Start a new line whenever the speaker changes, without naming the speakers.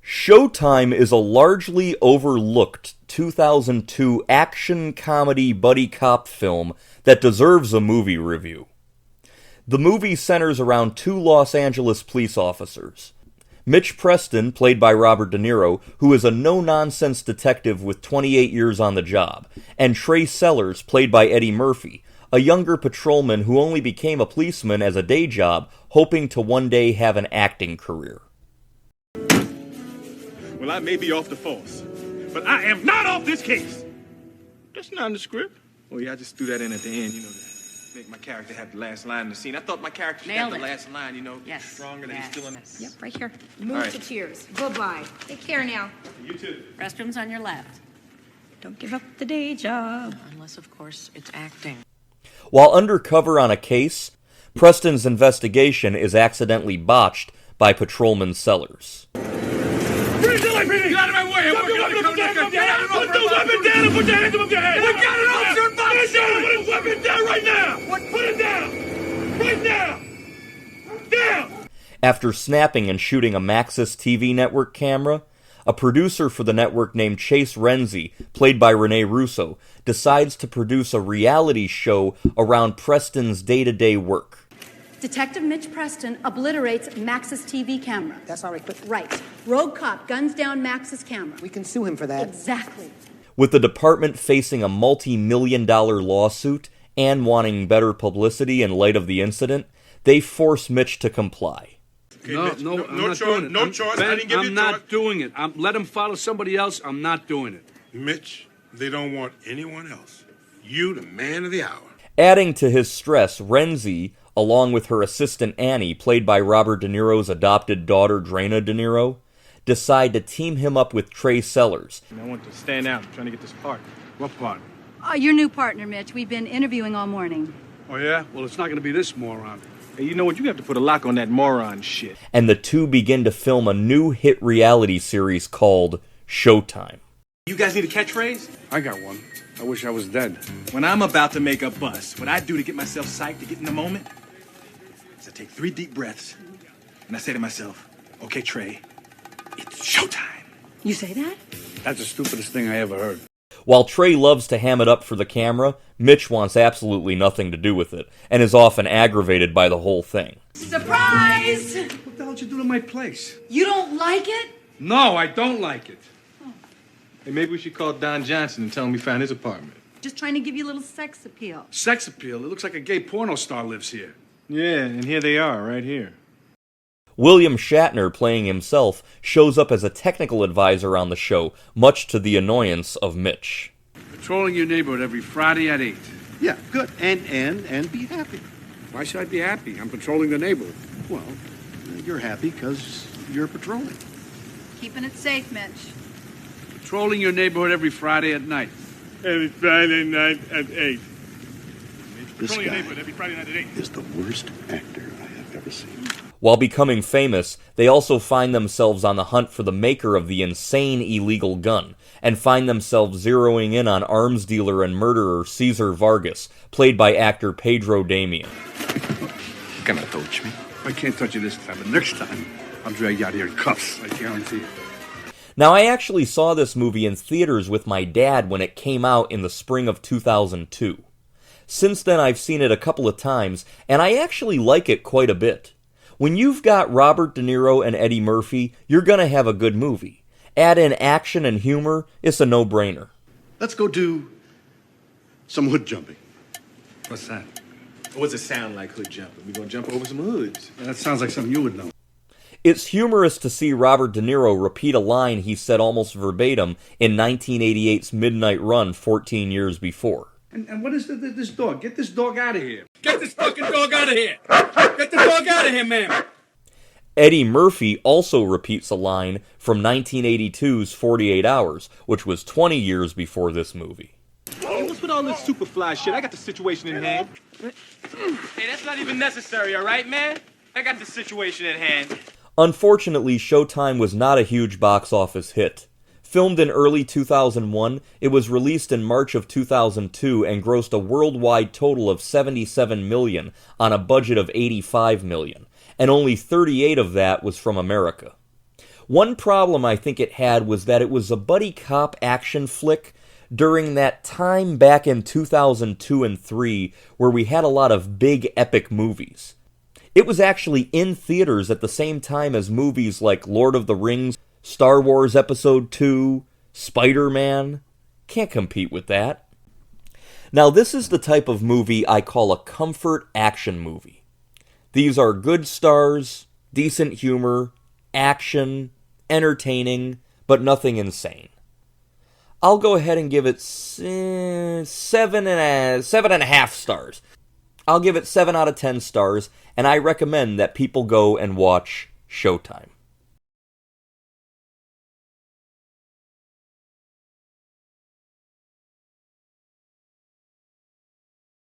Showtime is a largely overlooked 2002 action comedy buddy cop film that deserves a movie review. The movie centers around two Los Angeles police officers. Mitch Preston, played by Robert DeNiro, who is a no-nonsense detective with 28 years on the job, and Trey Sellers, played by Eddie Murphy, a younger patrolman who only became a policeman as a day job, hoping to one day have an acting career.
Well, I may be off the force, but I am not off this case. That's not in the script. Oh, yeah, I just threw that in at the end, to make my character have the last line in the scene. I thought my character should have the last line,
Yes.
stronger than he's still in.
Yep, right here.
Move to cheers. Bye-bye. Take care now.
You too.
Restroom's on your left. Don't give up the day job. Unless, of course, it's acting.
While undercover on a case, Preston's investigation is accidentally botched by Patrolman Sellers.
Get out of my way! Put the weapon down and put your hands above your head! We got an officer in box! Put the weapon down right now! Put it down! Right now! Down!
After snapping and shooting a Maxis TV network camera, a producer for the network named Chase Renzi, played by Rene Russo, decides to produce a reality show around Preston's day-to-day work.
Detective Mitch Preston obliterates Max's TV camera.
That's our equipment.
Right. Rogue cop guns down Max's camera.
We can sue him for that.
Exactly.
With the department facing a multi-million-dollar lawsuit and wanting better publicity in light of the incident, they force Mitch to comply.
Okay,
No,
Mitch,
no, I'm
no
not
choice.
doing it.
No choice.
Ben,
I didn't give you a
I'm not
choice.
doing it. Let him follow somebody else. I'm not doing it.
Mitch, they don't want anyone else. You, the man of the hour.
Adding to his stress, Renzi, along with her assistant Annie, played by Robert De Niro's adopted daughter Drana DeNiro, decide to team him up with Trey Sellers.
I want to stand out. I'm trying to get this part.
What part?
Your new partner, Mitch. We've been interviewing all morning.
Oh, yeah? Well, it's not going to be this moron.
Hey, you know what? You have to put a lock on that moron shit.
And the two begin to film a new hit reality series called Showtime.
You guys need a catchphrase?
I got one. I wish I was dead.
When I'm about to make a bust, what I do to get myself psyched, to get in the moment, is I take 3 deep breaths, and I say to myself, okay, Trey, it's showtime.
You say that?
That's the stupidest thing I ever heard.
While Trey loves to ham it up for the camera, Mitch wants absolutely nothing to do with it, and is often aggravated by the whole thing.
Surprise!
What the hell did you do to my place?
You don't like it?
No, I don't like it.
Hey, maybe we should call Don Johnson and tell him we found his apartment.
Just trying to give you a little sex appeal.
Sex appeal. It looks like a gay porno star lives here.
Yeah, and here they are, right here.
William Shatner, playing himself, shows up as a technical advisor on the show, much to the annoyance of Mitch.
Patrolling your neighborhood every Friday at 8.
Yeah, good. And be happy.
Why should I be happy? I'm patrolling the neighborhood.
Well, you're happy because you're patrolling.
Keeping it safe, Mitch.
Patrolling your neighborhood every Friday at night.
Every Friday night at 8.
This
Patrolling your
guy
neighborhood every Friday night at 8.
is the worst actor I have ever seen.
While becoming famous, they also find themselves on the hunt for the maker of the insane illegal gun, and find themselves zeroing in on arms dealer and murderer Cesar Vargas, played by actor Pedro Damian.
You gonna touch me?
I can't touch you this time, but next time, I'll drag you out here in cuffs. I guarantee it.
Now, I actually saw this movie in theaters with my dad when it came out in the spring of 2002. Since then, I've seen it a couple of times, and I actually like it quite a bit. When you've got Robert De Niro and Eddie Murphy, you're gonna have a good movie. Add in action and humor, it's a no-brainer.
Let's go do some hood jumping.
What's that?
What does it sound like, hood jumping? We gonna jump over some hoods.
Yeah, that sounds like something you would know.
It's humorous to see Robert De Niro repeat a line he said almost verbatim in 1988's Midnight Run 14 years before.
And what is this dog? Get this dog out of here. Get this fucking dog out of here. Get the dog out of here, man.
Eddie Murphy also repeats a line from 1982's 48 Hours, which was 20 years before this movie.
Hey, what's with all this Superfly shit? I got the situation in hand. Hey, that's not even necessary, all right, man? I got the situation at hand.
Unfortunately, Showtime was not a huge box office hit. Filmed in early 2001, it was released in March of 2002 and grossed a worldwide total of $77 million on a budget of $85 million, and only 38 of that was from America. One problem I think it had was that it was a buddy cop action flick during that time back in 2002 and 3 where we had a lot of big epic movies. It was actually in theaters at the same time as movies like Lord of the Rings, Star Wars Episode 2, Spider-Man. Can't compete with that. Now this is the type of movie I call a comfort action movie. These are good stars, decent humor, action, entertaining, but nothing insane. I'll go ahead and give it 7.5 stars. I'll give it 7 out of 10 stars, and I recommend that people go and watch Showtime.